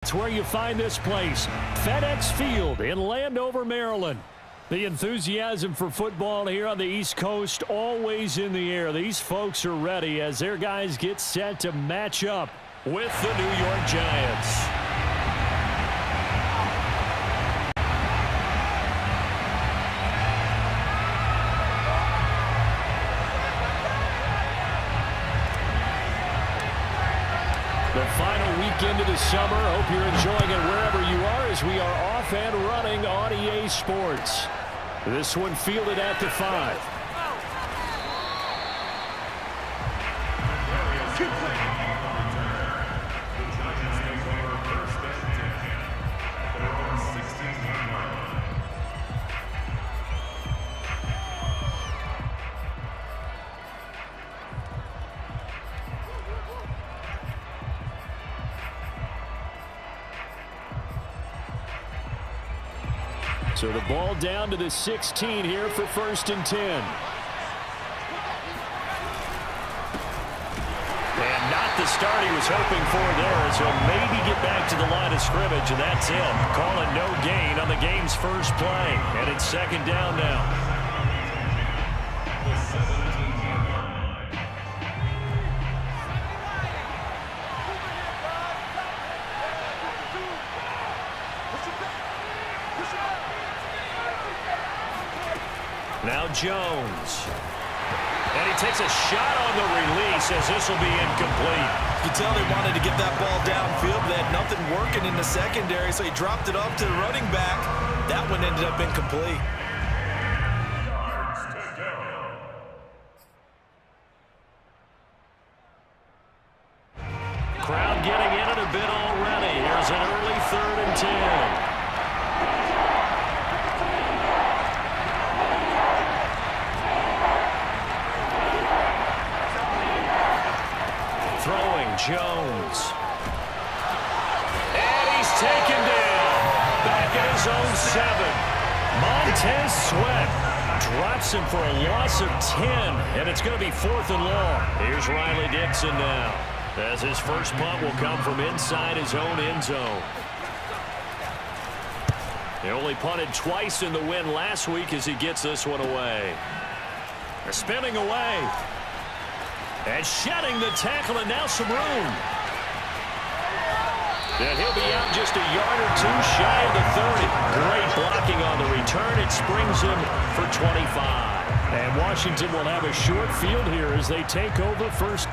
It's where you find this place, FedEx Field in Landover, Maryland. The enthusiasm for football here on the East Coast always in the air. These folks are ready as their guys get set to match up with the New York Giants. The final weekend of the summer. Hope you're enjoying it wherever you are as we are off and running on EA Sports. This one fielded at the 5. So the ball down to the 16 here for 1st and 10. And not the start he was hoping for there, as he'll maybe get back to the line of scrimmage, and that's it. Calling no gain on the game's first play. And it's 2nd down now. Now Jones. And he takes a shot on the release as this will be incomplete. You can tell they wanted to get that ball downfield. They had nothing working in the secondary, so he dropped it off to the running back. That one ended up incomplete. Crowd getting in it a bit already. Here's an early 3rd and 10. Jones. And he's taken down. Back at his own 7. Montez Sweat drops him for a loss of 10. And it's going to be 4th and long. Here's Riley Dixon now, as his first punt will come from inside his own end zone. He only punted twice in the win last week as he gets this one away. They're spinning away. And shedding the tackle, and now some room. And he'll be out just a yard or 2 shy of the 30. Great blocking on the return. It springs him for 25. And Washington will have a short field here as they take over first.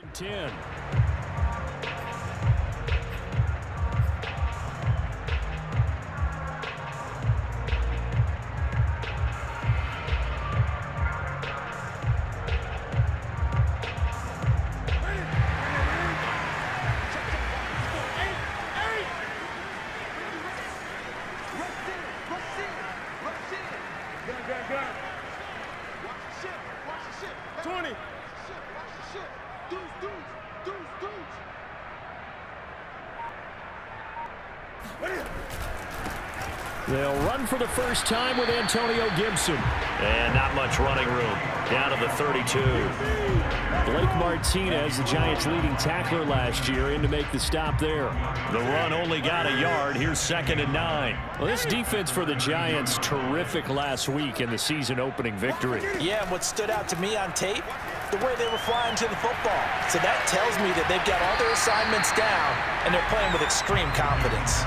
And 10. They'll run for the first time with Antonio Gibson. And not much running room. down to the 32. Blake Martinez, the Giants' leading tackler last year, in to make the stop there. The run only got a yard. Here's 2nd and 9. Well, this defense for the Giants, terrific last week in the season-opening victory. Yeah, and what stood out to me on tape, the way they were flying to the football. So that tells me that they've got all their assignments down, and they're playing with extreme confidence.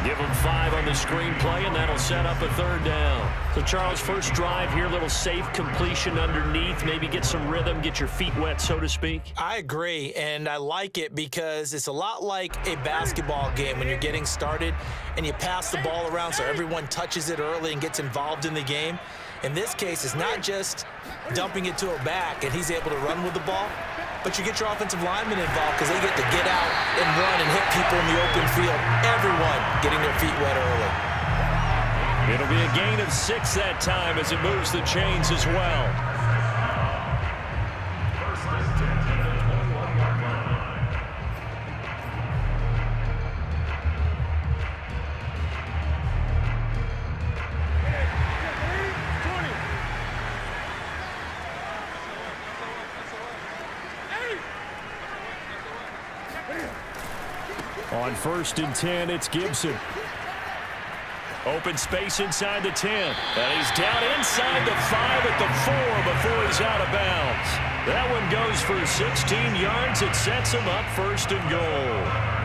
Give them 5 on the screenplay, and that'll set up a 3rd down. So, Charles, first drive here, a little safe completion underneath, maybe get some rhythm, get your feet wet, so to speak. I agree, and I like it because it's a lot like a basketball game when you're getting started and you pass the ball around so everyone touches it early and gets involved in the game. In this case, it's not just dumping it to a back and he's able to run with the ball, but you get your offensive linemen involved because they get to get out and run and hit people in the open field. Everyone getting their feet wet early. It'll be a gain of 6 that time as it moves the chains as well. On 1st and 10, it's Gibson. Open space inside the 10. And he's down inside the 5 at the 4 before he's out of bounds. That one goes for 16 yards. It sets him up 1st and goal.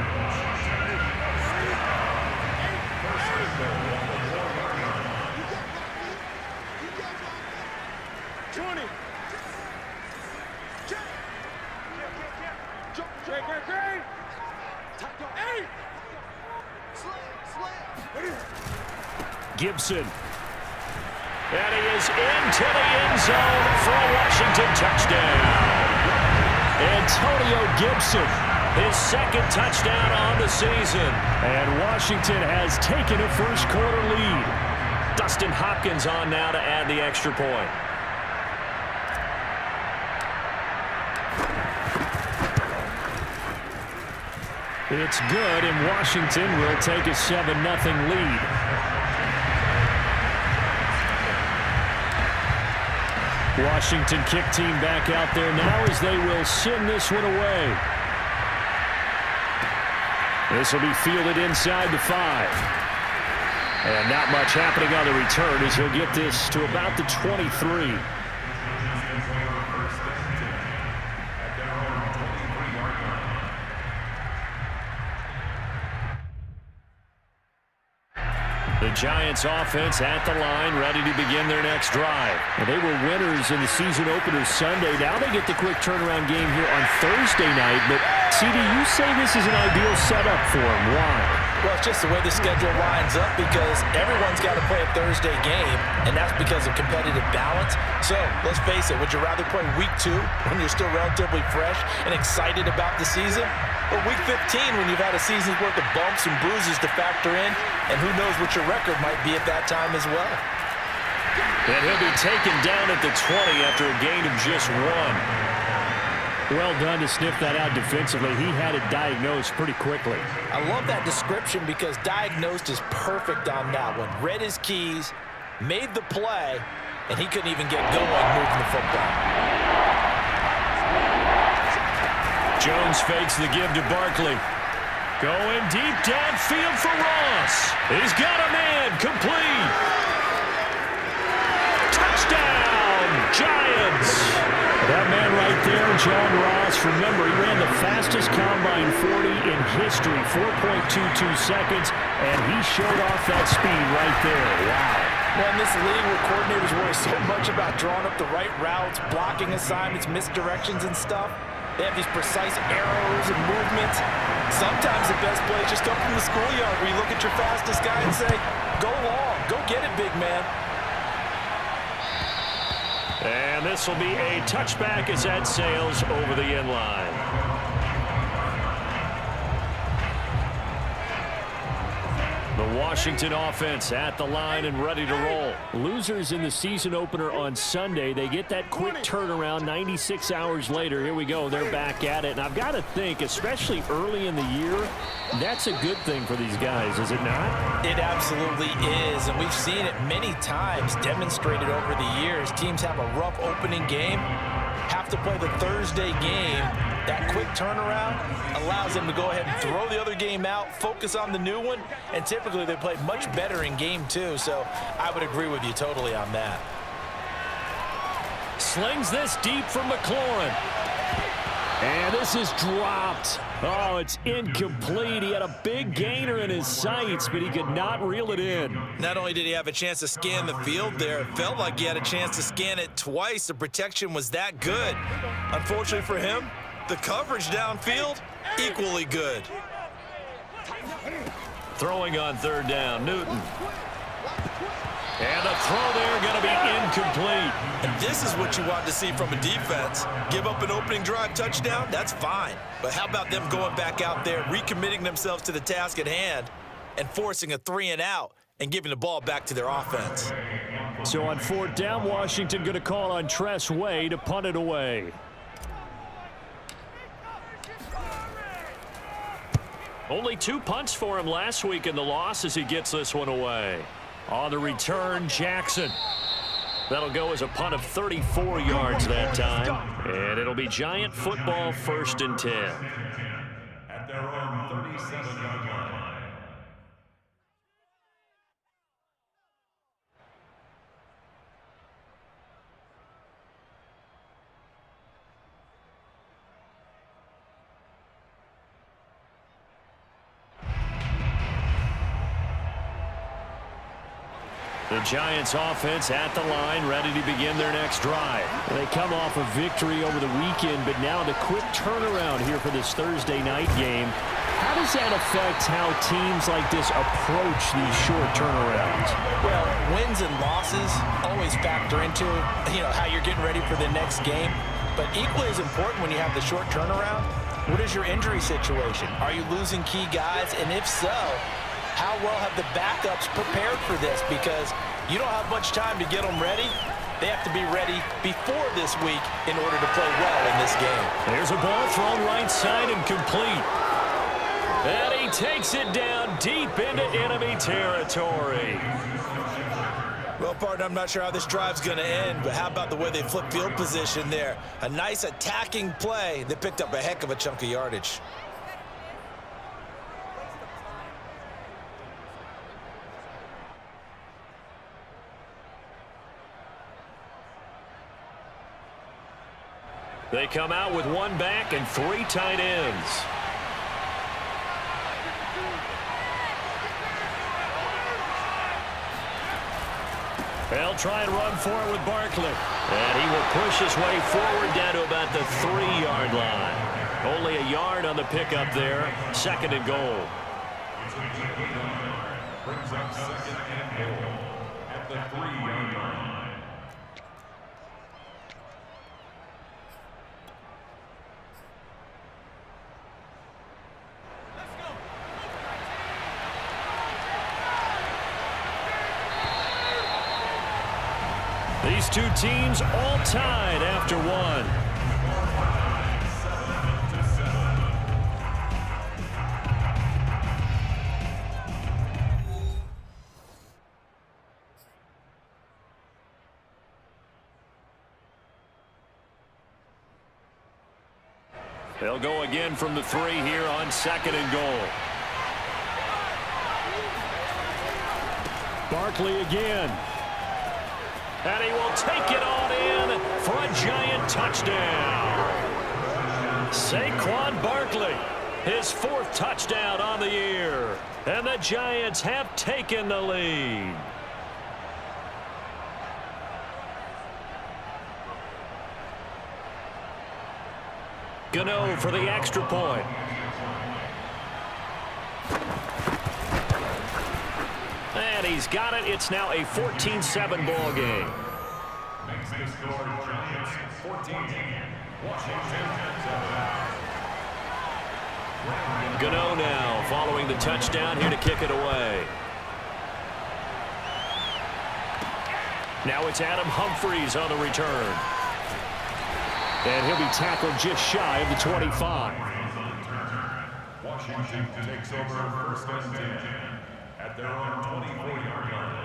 Gibson. And he is into the end zone for a Washington touchdown. Antonio Gibson, his 2nd touchdown on the season. And Washington has taken a first-quarter lead. Dustin Hopkins on now to add the extra point. It's good, and Washington will take a 7-0 lead. Washington kick team back out there now as they will send this one away. This will be fielded inside the 5. And not much happening on the return as he'll get this to about the 23. The Giants offense at the line, ready to begin their next drive. And they were winners in the season opener Sunday. Now they get the quick turnaround game here on Thursday night. But, CD, you say this is an ideal setup for them. Why? Well, it's just the way the schedule lines up because everyone's got to play a Thursday game, and that's because of competitive balance. So, let's face it, would you rather play week 2 when you're still relatively fresh and excited about the season? Or week 15 when you've had a season's worth of bumps and bruises to factor in, and who knows what your record might be at that time as well. And he'll be taken down at the 20 after a gain of just 1. Well done to sniff that out defensively. He had it diagnosed pretty quickly. I love that description because diagnosed is perfect on that one. Read his keys, made the play, and he couldn't even get going moving the football. Jones fakes the give to Barkley. Going deep downfield for Ross. He's got a man complete. Touchdown, Giants. That man right there, John Ross, remember, he ran the fastest combine 40 in history, 4.22 seconds, and he showed off that speed right there. Wow. Well, in this league where coordinators worry so much about drawing up the right routes, blocking assignments, misdirections and stuff, they have these precise arrows and movements. Sometimes the best play is just up from the schoolyard where you look at your fastest guy and say, go long, go get it, big man. And this will be a touchback as that sails over the end line. The The Washington offense at the line and ready to roll. Losers in the season opener on Sunday. They get that quick turnaround 96 hours later. Here we go. They're back at it. And I've got to think, especially early in the year, that's a good thing for these guys, is it not? It absolutely is, and we've seen it many times demonstrated over the years. Teams have a rough opening game, have to play the Thursday game. That quick turnaround allows them to go ahead and throw the other game out, focus on the new one, and typically they play much better in game two, so I would agree with you totally on that. Slings this deep from McLaurin. And this is dropped. Oh, it's incomplete. He had a big gainer in his sights, but he could not reel it in. Not only did he have a chance to scan the field there, it felt like he had a chance to scan it twice. The protection was that good. Unfortunately for him, the coverage downfield, equally good. Throwing on third down, Newton. And the throw there going to be incomplete. And this is what you want to see from a defense. Give up an opening drive touchdown, that's fine. But how about them going back out there, recommitting themselves to the task at hand, and forcing a 3-and-out and giving the ball back to their offense. So on fourth down, Washington going to call on Tress Way to punt it away. Only 2 punts for him last week in the loss as he gets this one away. On the return, Jackson. That'll go as a punt of 34 yards that time. And it'll be Giant football 1st and 10. At their own 37-yard line. The Giants offense at the line, ready to begin their next drive. They come off a victory over the weekend, but now the quick turnaround here for this Thursday night game. How does that affect how teams like this approach these short turnarounds? Well, wins and losses always factor into, how you're getting ready for the next game. But equally as important when you have the short turnaround, what is your injury situation? Are you losing key guys? And if so, how well have the backups prepared for this? Because you don't have much time to get them ready. They have to be ready before this week in order to play well in this game. There's a ball thrown right side and complete. And he takes it down deep into enemy territory. Well, partner, I'm not sure how this drive's going to end, but how about the way they flip field position there? A nice attacking play that picked up a heck of a chunk of yardage. They come out with 1 back and 3 tight ends. They'll try and run for it with Barkley. And he will push his way forward down to about the 3-yard line. Only a yard on the pickup there. 2nd and goal. Brings up 2nd and goal at the 3-yard line. These two teams all tied after 1. They'll go again from the 3 here on 2nd and goal. Barkley again. And he will take it on in for a Giant touchdown. Saquon Barkley, his 4th touchdown on the year. And the Giants have taken the lead. Gano for the extra point. And he's got it. It's now a 14-7 ball game. Makes the score Giants 14, Washington 7. Gano now following the touchdown here to kick it away. Now it's Adam Humphries on the return. And he'll be tackled just shy of the 25. Washington takes over first and 10 at their own 24-yard line.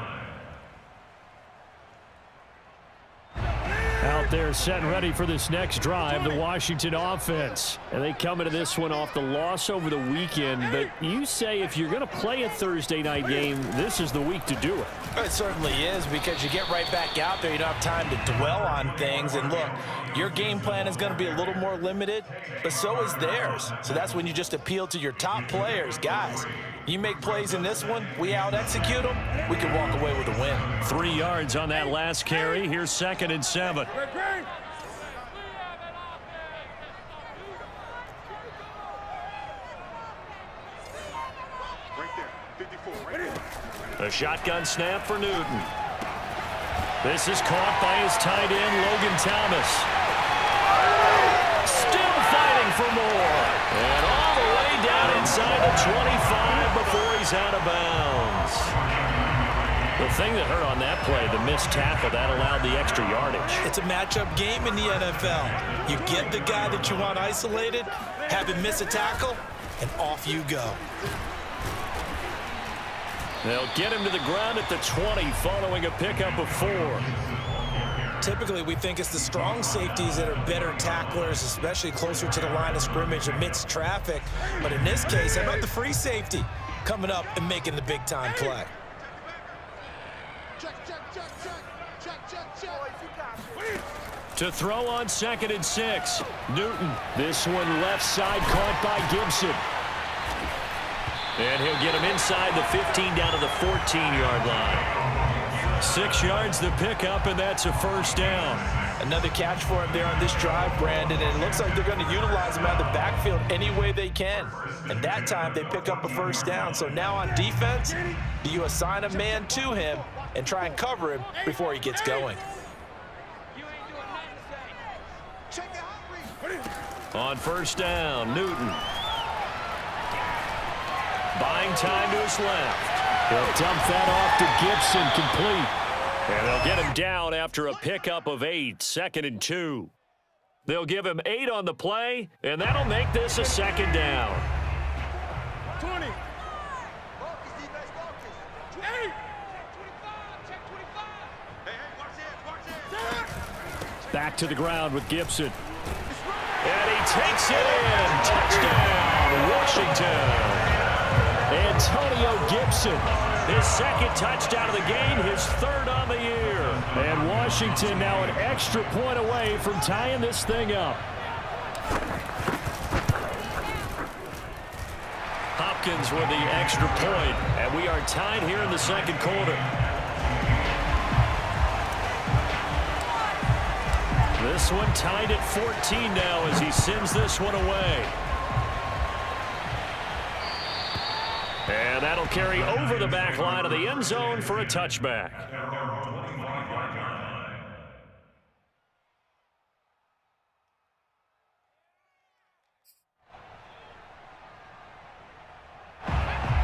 Out there set and ready for this next drive, the Washington offense. And they come into this one off the loss over the weekend. But you say if you're going to play a Thursday night game, this is the week to do it. It certainly is, because you get right back out there. You don't have time to dwell on things. And look, your game plan is going to be a little more limited, but so is theirs. So that's when you just appeal to your top players. Guys, you make plays in this one, we out-execute them, we can walk away with a win. 3 yards on that last carry. Here's 2nd and 7. A shotgun snap for Newton. This is caught by his tight end, Logan Thomas. Still fighting for more. And all the way down inside the 25 before he's out of bounds. The thing that hurt on that play, the missed tackle, that allowed the extra yardage. It's a matchup game in the NFL. You get the guy that you want isolated, have him miss a tackle, and off you go. They'll get him to the ground at the 20 following a pickup of 4. Typically, we think it's the strong safeties that are better tacklers, especially closer to the line of scrimmage amidst traffic. But in this case, how about the free safety coming up and making the big-time play? To throw on 2nd and 6. Newton. This one left side caught by Gibson. And he'll get him inside the 15 down to the 14-yard line. 6 yards the pickup, and that's a first down. Another catch for him there on this drive, Brandon, and it looks like they're going to utilize him out of the backfield any way they can. And that time they pick up a first down. So now on defense, do you assign a man to him and try and cover him before he gets going? On first down, Newton. Buying time to his left. He'll dump that off to Gibson, complete. And they'll get him down after a pickup of 8, 2nd and 2. They'll give him 8 on the play, and that'll make this a 2nd down. 20. Back to the ground with Gibson. And he takes it in. Touchdown, Washington. Antonio Gibson. His 2nd touchdown of the game, his 3rd on the year. And Washington now an extra point away from tying this thing up. Hopkins with the extra point, and we are tied here in the 2nd quarter. This one tied at 14 now as he sends this one away. And that'll carry over the back line of the end zone for a touchback.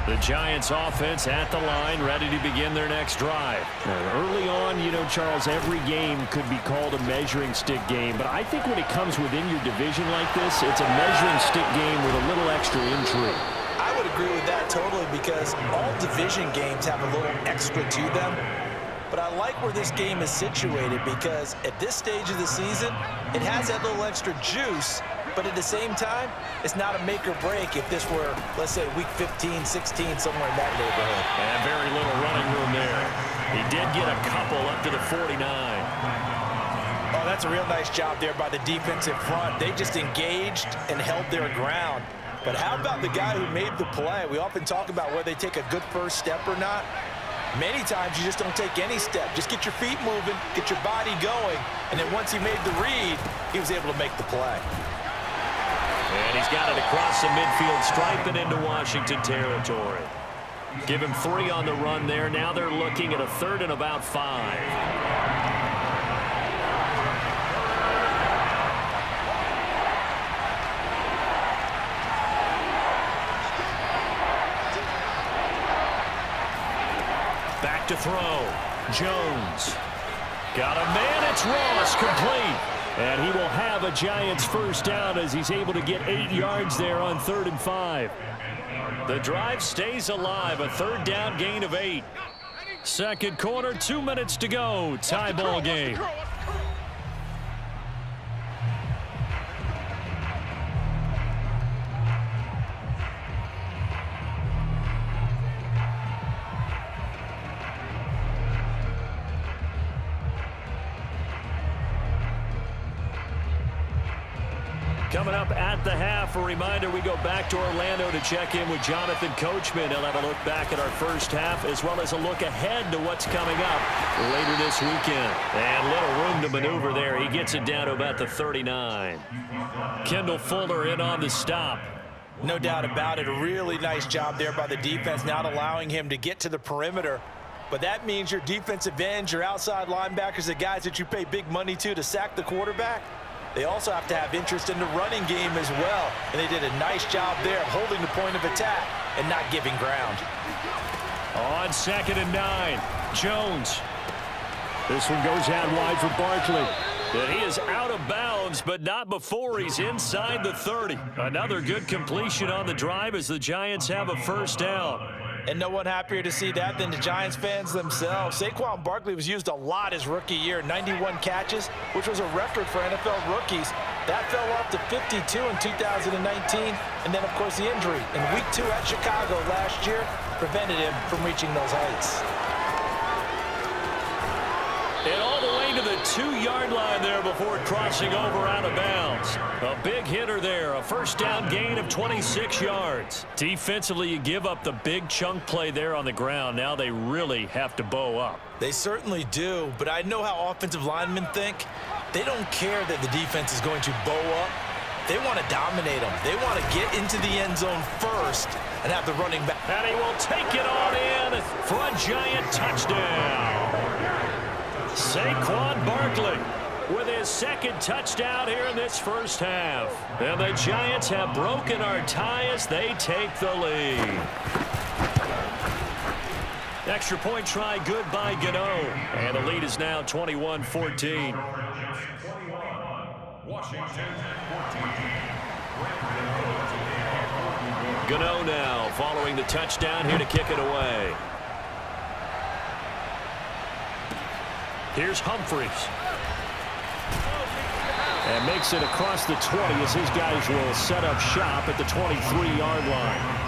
The Giants offense at the line, ready to begin their next drive. And early on, you know, Charles, every game could be called a measuring stick game. But I think when it comes within your division like this, it's a measuring stick game with a little extra intrigue. I would agree with that totally, because all division games have a little extra to them. But I like where this game is situated, because at this stage of the season, it has that little extra juice. But at the same time, it's not a make or break if this were, let's say, week 15, 16, somewhere in that neighborhood. And very little running room there. He did get a couple up to the 49. Oh, that's a real nice job there by the defensive front. They just engaged and held their ground. But how about the guy who made the play? We often talk about whether they take a good first step or not. Many times you just don't take any step. Just get your feet moving, get your body going, and then once he made the read, he was able to make the play. And he's got it across the midfield stripe and into Washington territory. Give him 3 on the run there. Now they're looking at a 3rd and about 5. Back to throw. Jones. Got a man, it's Ross, complete. And he will have a Giants first down as he's able to get 8 yards there on 3rd and 5. The drive stays alive, a 3rd down gain of 8. Second quarter, 2 minutes to go, tie ball game. Coming up at the half, a reminder, we go back to Orlando to check in with Jonathan Coachman. He'll have a look back at our first half as well as a look ahead to what's coming up later this weekend. And little room to maneuver there. He gets it down to about the 39. Kendall Fuller in on the stop. No doubt about it. A really nice job there by the defense, not allowing him to get to the perimeter. But that means your defensive ends, your outside linebackers, the guys that you pay big money to sack the quarterback, they also have to have interest in the running game as well. And they did a nice job there of holding the point of attack and not giving ground. On 2nd and 9, Jones. This one goes out wide for Barkley. And he is out of bounds, but not before he's inside the 30. Another good completion on the drive as the Giants have a first down. And no one happier to see that than the Giants fans themselves. Saquon Barkley was used a lot his rookie year, 91 catches, which was a record for NFL rookies. That fell off to 52 in 2019. And then, of course, the injury in Week 2 at Chicago last year prevented him from reaching those heights. And all the way to the 2-yard line there before crossing over out of bounds. A big hitter there, a first down gain of 26 yards. Defensively, you give up the big chunk play there on the ground. Now they really have to bow up. They certainly do, but I know how offensive linemen think. They don't care that the defense is going to bow up. They want to dominate them. They want to get into the end zone first and have the running back. And he will take it on in for a Giant touchdown. Saquon Barkley with his second touchdown here in this first half. And the Giants have broken our tie as they take the lead. Extra point try good by Gano. And the lead is now 21-14. Gano now following the touchdown here to kick it away. Here's Humphries. And makes it across the 20 as his guys will set up shop at the 23-yard line.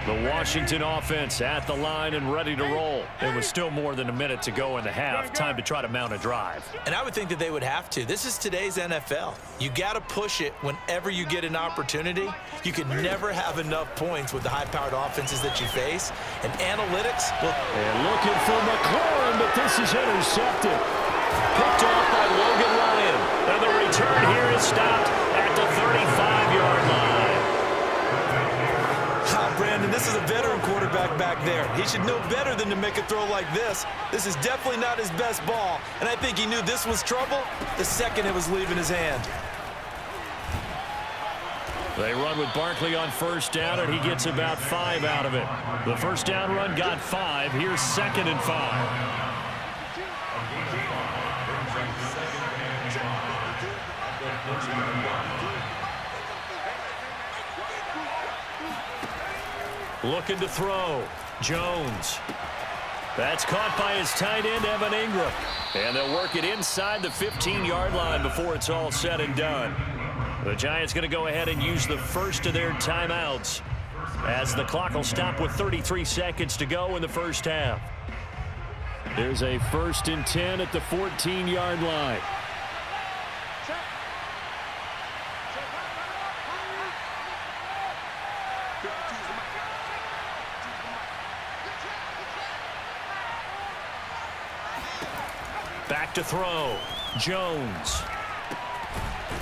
The Washington offense at the line and ready to roll. It was still more than a minute to go in the half. Time to try to mount a drive. And I would think that they would have to. This is today's NFL. You got to push it whenever you get an opportunity. You can never have enough points with the high-powered offenses that you face. And analytics, well, and looking for McLaurin, but this is intercepted. Picked off by Logan Ryan. And the return here is stopped at the 35-yard line. Brandon, this is a veteran quarterback back there. He should know better than to make a throw like this. This is definitely not his best ball, and I think he knew this was trouble the second it was leaving his hand. They run with Barkley on first down, and he gets about 5 out of it. The first down run got 5. Here's 2nd and 5. Looking to throw. Jones. That's caught by his tight end, Evan Ingram. And they'll work it inside the 15-yard line before it's all said and done. The Giants going to go ahead and use the first of their timeouts as the clock will stop with 33 seconds to go in the first half. There's a 1st and 10 at the 14-yard line. Back to throw. Jones.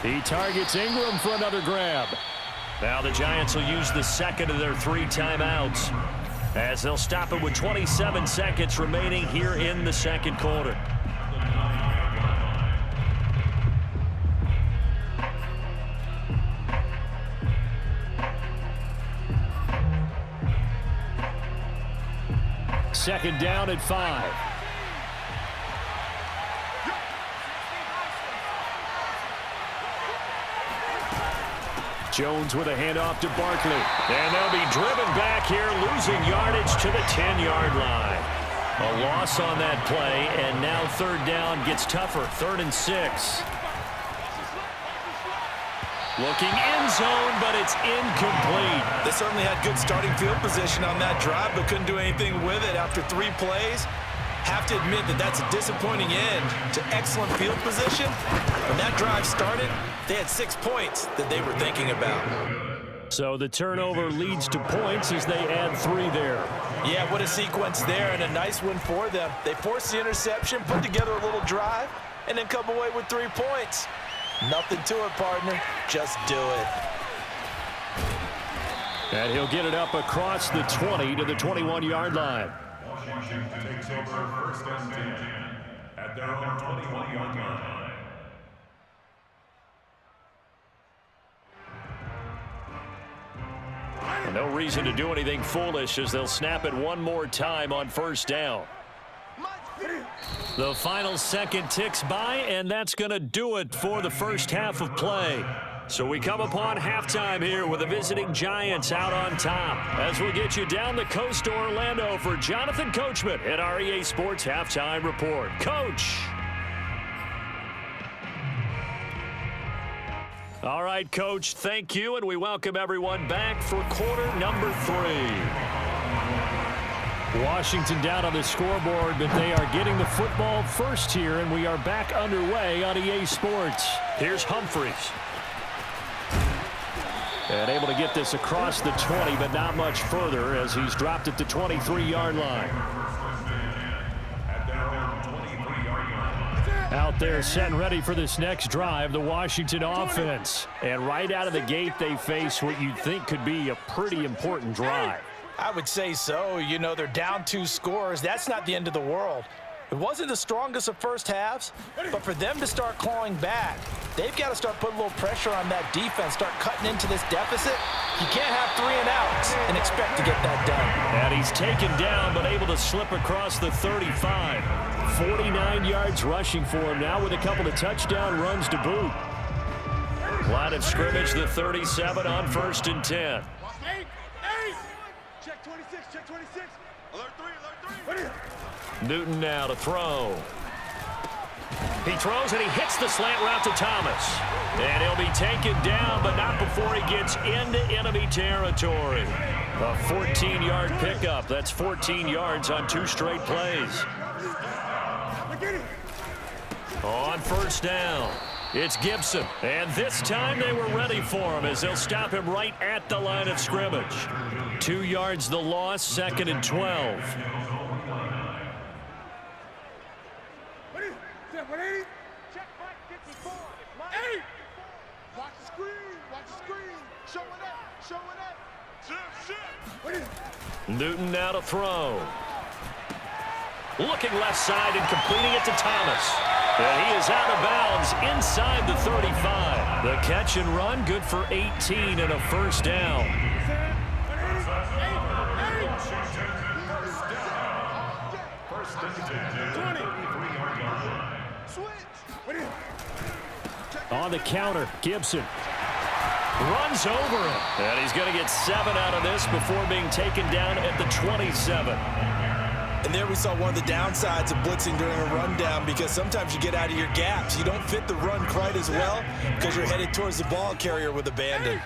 He targets Ingram for another grab. Now the Giants will use the second of their 3 timeouts as they'll stop it with 27 seconds remaining here in the second quarter. second down at 5. Jones with a handoff to Barkley. And they'll be driven back here, losing yardage to the 10-yard line. A loss on that play, and now third down gets tougher. 3rd and 6. Looking end zone, but it's incomplete. They certainly had good starting field position on that drive, but couldn't do anything with it after 3 plays. Have to admit that that's a disappointing end to excellent field position. When that drive started, they had 6 points that they were thinking about. So the turnover leads to points as they add 3 there. Yeah, what a sequence there, and a nice win for them. They forced the interception, put together a little drive, and then come away with 3 points. Nothing to it, partner. Just do it. And he'll get it up across the 20 to the 21-yard line. Washington takes over 1st and 10 at their own 21-yard line. No reason to do anything foolish as they'll snap it one more time on 1st down. The final second ticks by, and that's going to do it for the first half of play. So we come upon halftime here with the visiting Giants out on top. As we'll get you down the coast to Orlando for Jonathan Coachman at our EA Sports Halftime Report. Coach. All right, Coach, thank you, and we welcome everyone back for quarter number 3. Washington down on the scoreboard, but they are getting the football first here, and we are back underway on EA Sports. Here's Humphries. And able to get this across the 20, but not much further as he's dropped it to 23-yard line. Out there set and ready for this next drive, the Washington offense. And right out of the gate, they face what you'd think could be a pretty important drive. I would say so. You know, they're down 2 scores. That's not the end of the world. It wasn't the strongest of first halves, but for them to start clawing back, they've got to start putting a little pressure on that defense, start cutting into this deficit. You can't have 3 and outs and expect to get that done. And he's taken down, but able to slip across the 35. 49 yards rushing for him now with a couple of touchdown runs to boot. Line of scrimmage, the 37 on 1st and 10. Check 26, check 26. Alert 3, alert 3. Newton now to throw. He throws and he hits the slant route to Thomas. And he'll be taken down, but not before he gets into enemy territory. A 14-yard pickup. That's 14 yards on 2 straight plays. On 1st down, it's Gibson. And this time they were ready for him as they'll stop him right at the line of scrimmage. 2 yards the loss, 2nd and 12. Check 54. 8. Watch the screen, watch the screen. Show it up, show it up. Newton now to throw. Looking left side and completing it to Thomas. And he is out of bounds inside the 35. The catch and run good for 18 and a 1st down. On the counter, Gibson runs over him. And he's going to get 7 out of this before being taken down at the 27. And there we saw one of the downsides of blitzing during a rundown, because sometimes you get out of your gaps. You don't fit the run quite as well because you're headed towards the ball carrier with abandon.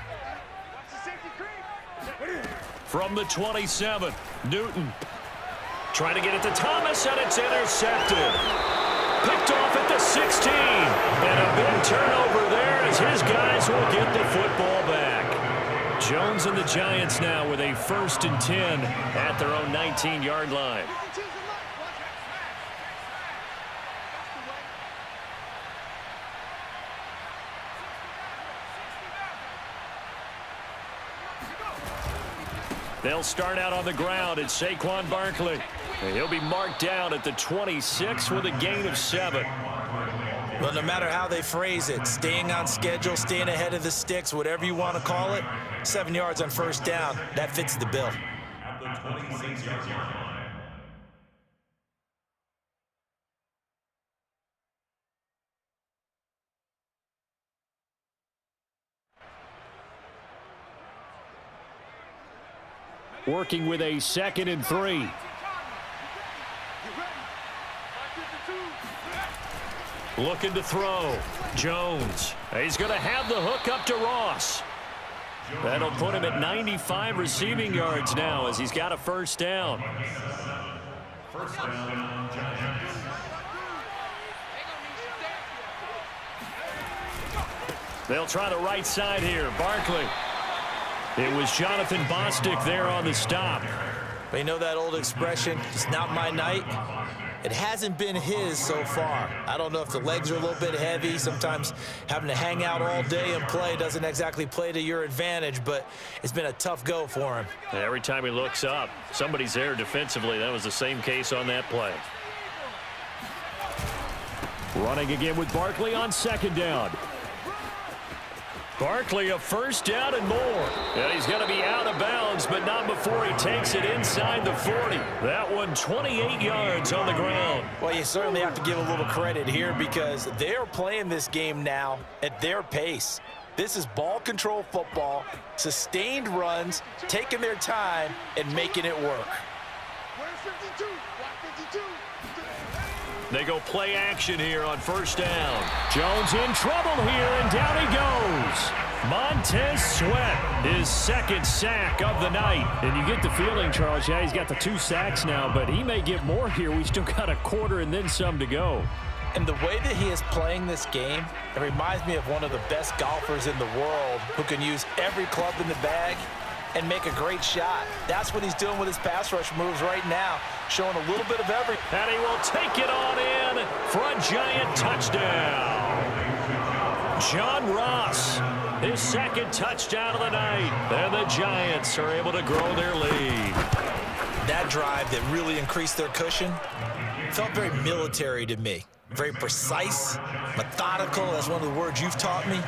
From the 27, Newton trying to get it to Thomas, and it's intercepted. Picked off at the 16. And a big turnover there as his guys will get the football back. Jones and the Giants now with a 1st and 10 at their own 19-yard line. They'll start out on the ground. It's Saquon Barkley. And he'll be marked down at the 26 with a gain of 7. Well, no matter how they phrase it, staying on schedule, staying ahead of the sticks, whatever you want to call it, 7 yards on 1st down, that fits the bill. At the 26-yard line. working with a 2nd and 3. Looking to throw. Jones. He's going to have the hook up to Ross. That'll put him at 95 receiving yards now as he's got a first down. First down, Giants. They'll try the right side here. Barkley. It was Jonathan Bostic there on the stop. But you know that old expression, it's not my night? It hasn't been his so far. I don't know if the legs are a little bit heavy. Sometimes having to hang out all day and play doesn't exactly play to your advantage, but it's been a tough go for him. And every time he looks up, somebody's there defensively. That was the same case on that play. Running again with Barkley on 2nd down. Barkley a first down and more. And he's going to be out of bounds, but not before he takes it inside the 40. That one 28 yards on the ground. Well, you certainly have to give a little credit here because they're playing this game now at their pace. This is ball control football, sustained runs, taking their time, and making it work. Where's 52? Block 52. They go play action here on first down. Jones in trouble here, and down he goes. Montez Sweat, his 2nd sack of the night. And you get the feeling, Charles, yeah, he's got the 2 sacks now, but he may get more here. We still got a quarter and then some to go. And the way that he is playing this game, it reminds me of one of the best golfers in the world who can use every club in the bag and make a great shot. That's what he's doing with his pass rush moves right now, showing a little bit of everything. And he will take it on in for a Giant touchdown. John Ross, his 2nd touchdown of the night. And the Giants are able to grow their lead. That drive that really increased their cushion felt very military to me. Very precise, methodical. That's one of the words you've taught me.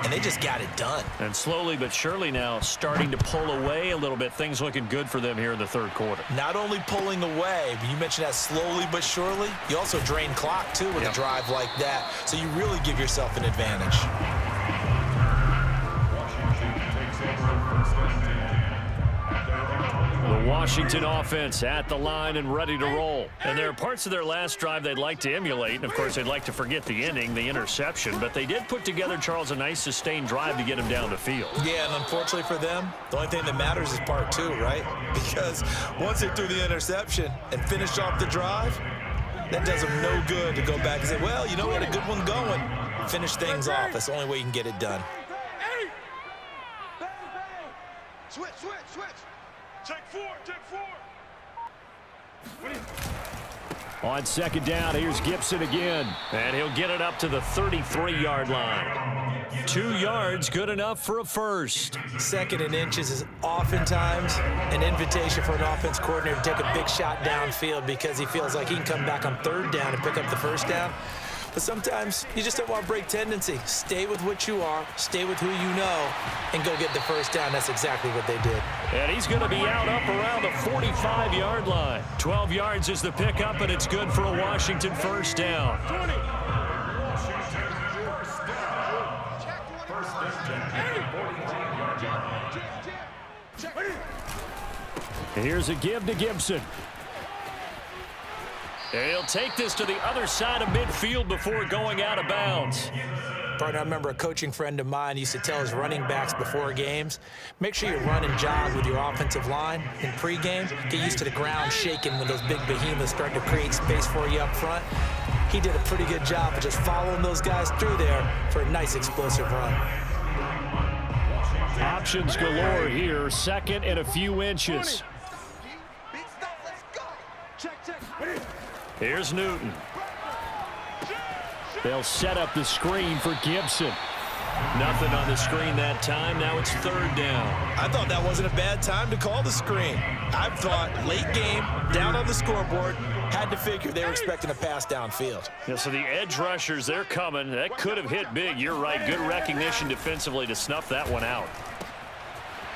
And they just got it done. And slowly but surely now starting to pull away a little bit. Things looking good for them here in the 3rd quarter. Not only pulling away, but you mentioned that slowly but surely. You also drain clock, too, with a drive like that. So you really give yourself an advantage. The Washington offense at the line and ready to roll. And there are parts of their last drive they'd like to emulate. And, of course, they'd like to forget the ending, the interception. But they did put together, Charles, a nice sustained drive to get him down the field. Yeah, and unfortunately for them, the only thing that matters is part 2, right? Because once they threw the interception and finished off the drive, that does them no good to go back and say, well, you know, we had a good one going. Finish things off. That's the only way you can get it done. Switch, switch, switch. Take 4, take 4. On 2nd down, here's Gibson again. And he'll get it up to the 33-yard line. 2 yards, good enough for a first. 2nd and inches is oftentimes an invitation for an offense coordinator to take a big shot downfield because he feels like he can come back on 3rd down and pick up the first down. But sometimes you just don't want to break tendency. Stay with what you are, stay with who you know, and go get the first down. That's exactly what they did. And he's going to be out up around the 45-yard line. 12 yards is the pickup, and it's good for a Washington first down. 20. Here's a give to Gibson. And he'll take this to the other side of midfield before going out of bounds. Partner, I remember a coaching friend of mine used to tell his running backs before games, make sure you run and jog with your offensive line in pregame. Get used to the ground shaking when those big behemoths start to create space for you up front. He did a pretty good job of just following those guys through there for a nice explosive run. Options galore here, 2nd and a few inches. Big stop, let's go. Check, check. Here's Newton. They'll set up the screen for Gibson. Nothing on the screen that time. Now it's 3rd down. I thought that wasn't a bad time to call the screen. I thought late game, down on the scoreboard, had to figure they were expecting a pass downfield. Yeah, so the edge rushers, they're coming. That could have hit big. You're right. Good recognition defensively to snuff that one out.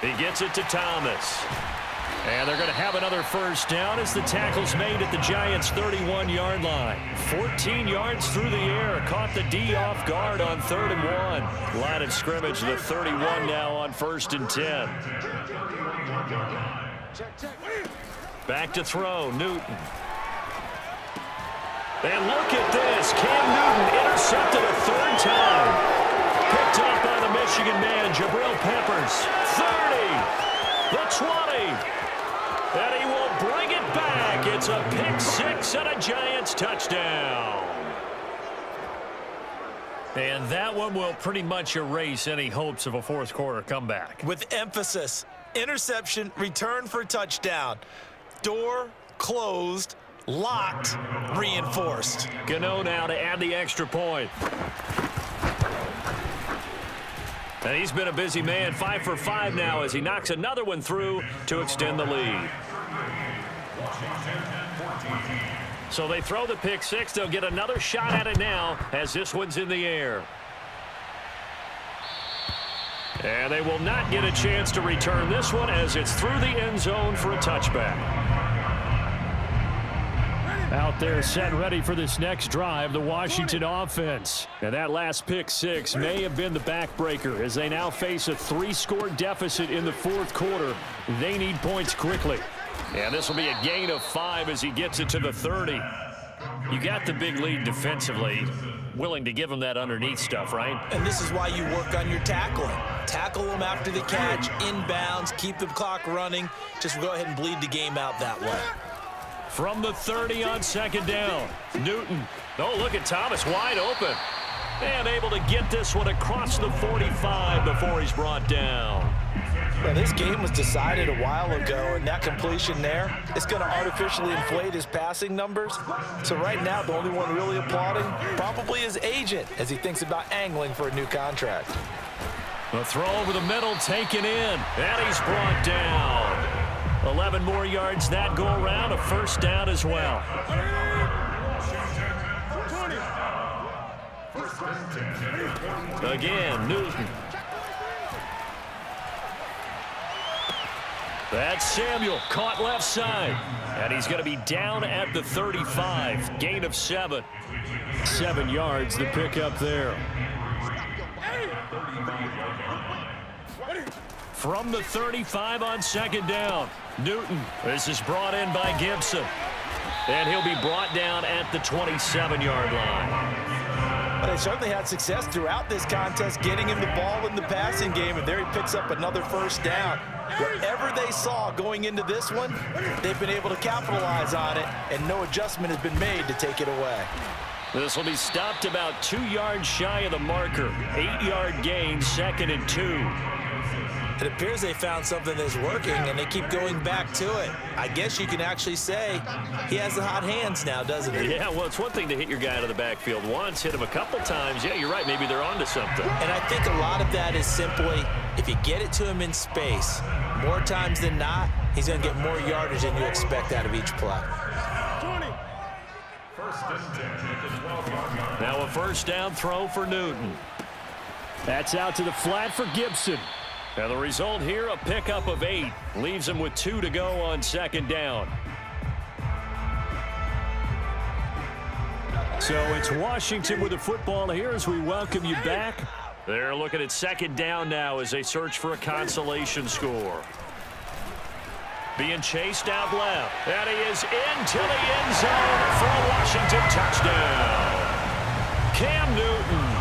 He gets it to Thomas. And they're going to have another first down as the tackle's made at the Giants' 31-yard line. 14 yards through the air. Caught the D off guard on 3rd and 1. Line of scrimmage, the 31 now on 1st and 10. Back to throw, Newton. And look at this. Cam Newton intercepted a third time. Picked up by the Michigan man, Jabril Peppers. 30, the 20. And he will bring it back. It's a pick six and a Giants touchdown. And that one will pretty much erase any hopes of a fourth quarter comeback. With emphasis, interception, return for touchdown. Door closed, locked, reinforced. Gano now to add the extra point. And he's been a busy man, 5 for 5 now as he knocks another one through to extend the lead. So they throw the pick six. They'll get another shot at it now as this one's in the air. And they will not get a chance to return this one as it's through the end zone for a touchback. Out there set ready for this next drive, the Washington offense. And that last pick six may have been the backbreaker as they now face a 3-score deficit in the fourth quarter. They need points quickly. And this will be a gain of 5 as he gets it to the 30. You got the big lead defensively. Willing to give him that underneath stuff, right? And this is why you work on your tackling. Tackle them after the catch, inbounds, keep the clock running. Just go ahead and bleed the game out that way. From the 30 on second down, Newton. Oh, look at Thomas wide open. And able to get this one across the 45 before he's brought down. Well, this game was decided a while ago, and that completion there is going to artificially inflate his passing numbers. So right now, the only one really applauding probably his agent as he thinks about angling for a new contract. The throw over the middle taken in, and he's brought down. 11 more yards that go around, a first down as well. Again, Newton. That's Samuel, caught left side. And he's going to be down at the 35, gain of 7. 7 yards, the pickup there. From the 35 on second down, Newton. This is brought in by Gibson. And he'll be brought down at the 27-yard line. They certainly had success throughout this contest getting him the ball in the passing game, and there he picks up another first down. Whatever they saw going into this one, they've been able to capitalize on it, and no adjustment has been made to take it away. This will be stopped about 2 yards shy of the marker. 8-yard gain, 2nd and 2. It appears they found something that's working, and they keep going back to it. I guess you can actually say he has the hot hands now, doesn't he? Yeah, well, it's one thing to hit your guy out of the backfield once, hit him a couple times. Yeah, you're right. Maybe they're onto something. And I think a lot of that is simply if you get it to him in space, more times than not, he's going to get more yardage than you expect out of each play. Now a first down throw for Newton. That's out to the flat for Gibson. And the result here, a pickup of 8. Leaves him with 2 to go on second down. So it's Washington with the football here as we welcome you back. They're looking at second down now as they search for a consolation score. Being chased out left. And he is into the end zone for a Washington touchdown. Cam Newton.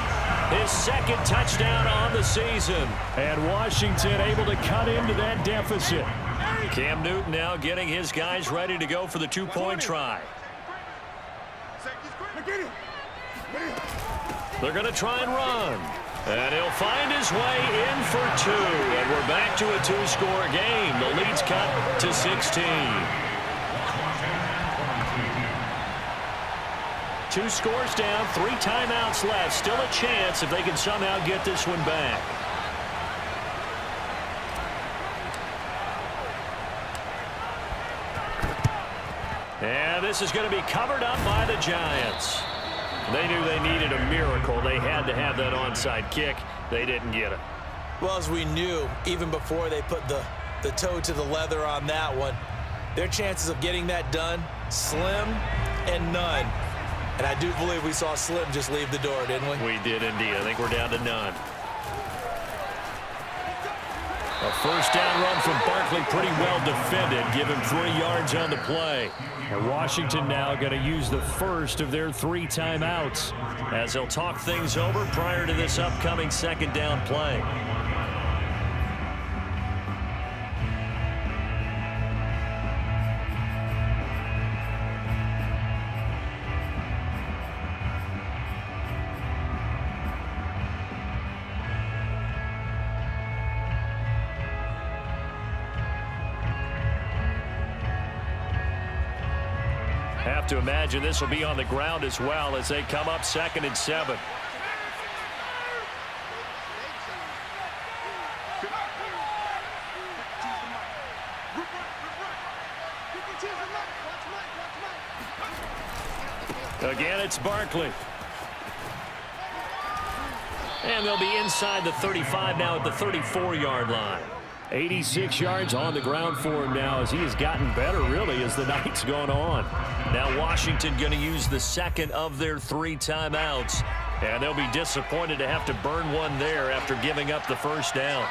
His second touchdown on the season. And Washington able to cut into that deficit. Cam Newton now getting his guys ready to go for the 2-point try. They're going to try and run. And he'll find his way in for 2. And we're back to a 2-score game. The lead's cut to 16. 2 scores down, 3 timeouts left. Still a chance if they can somehow get this one back. And this is going to be covered up by the Giants. They knew they needed a miracle. They had to have that onside kick. They didn't get it. Well, as we knew, even before they put the toe to the leather on that one, their chances of getting that done, slim and none. And I do believe we saw Slim just leave the door, didn't we? We did indeed. I think we're down to none. A First down run from Barkley, pretty well defended. Give him 3 yards on the play. And Washington now going to use the first of their 3 timeouts, as they'll talk things over prior to this upcoming second down play. Have to imagine this will be on the ground as well as they come up 2nd and 7. Again, it's Barkley. And they'll be inside the 35 now at the 34-yard line. 86 yards on the ground for him now as he has gotten better, really, as the night's gone on. Now Washington going to use the second of their 3 timeouts. And they'll be disappointed to have to burn one there after giving up the first down.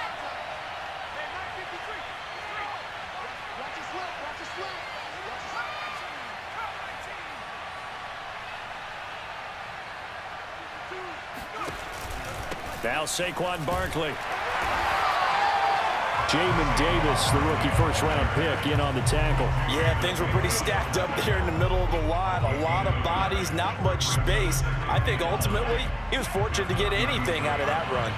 Now Saquon Barkley. Jamin Davis, the rookie first-round pick, in on the tackle. Yeah, things were pretty stacked up there in the middle of the line. A lot of bodies, not much space. I think ultimately he was fortunate to get anything out of that run.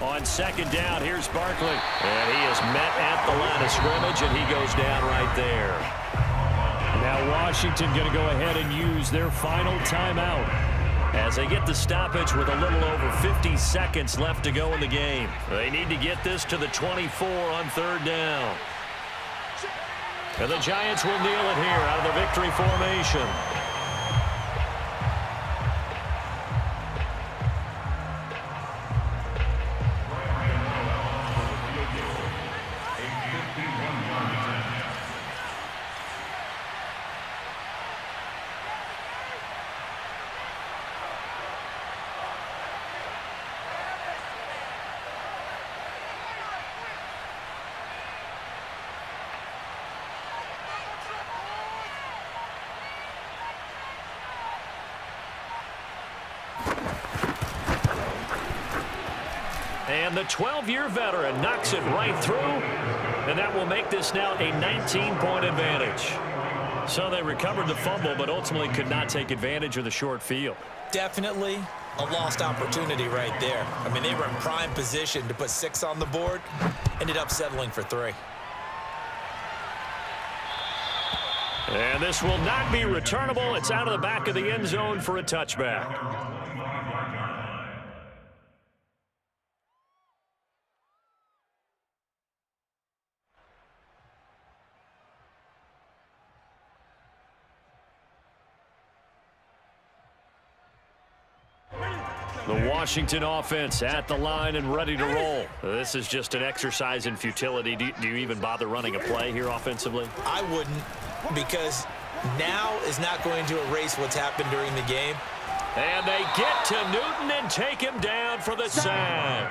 On second down, here's Barkley. And he is met at the line of scrimmage, and he goes down right there. Now Washington going to go ahead and use their final timeout, as they get the stoppage with a little over 50 seconds left to go in the game. They need to get this to the 24 on 3rd down. And the Giants will kneel it here out of the victory formation. And the 12-year veteran knocks it right through, and that will make this now a 19-point advantage. So they recovered the fumble, but ultimately could not take advantage of the short field. Definitely a lost opportunity right there. I mean, they were in prime position to put 6 on the board, ended up settling for 3. And this will not be returnable. It's out of the back of the end zone for a touchback. The Washington offense at the line and ready to roll. This is just an exercise in futility. Do you even bother running a play here offensively? I wouldn't, because now is not going to erase what's happened during the game. And they get to Newton and take him down for the sack.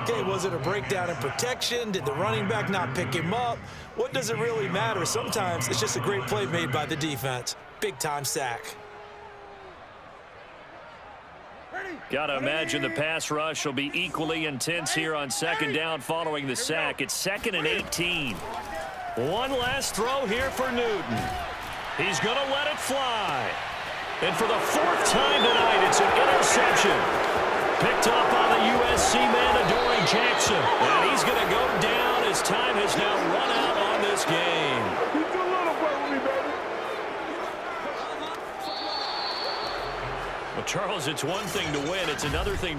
Okay, was it a breakdown in protection? Did the running back not pick him up? What does it really matter? Sometimes it's just a great play made by the defense. Big-time sack. Got to imagine the pass rush will be equally intense here on second down following the sack. It's 2nd and 18. One last throw here for Newton. He's going to let it fly. And for the 4th time tonight, it's an interception. Picked up on the USC man, Adoree Jackson. And he's going to go down as time has now run out on this game. Well, Charles, it's one thing to win. It's another thing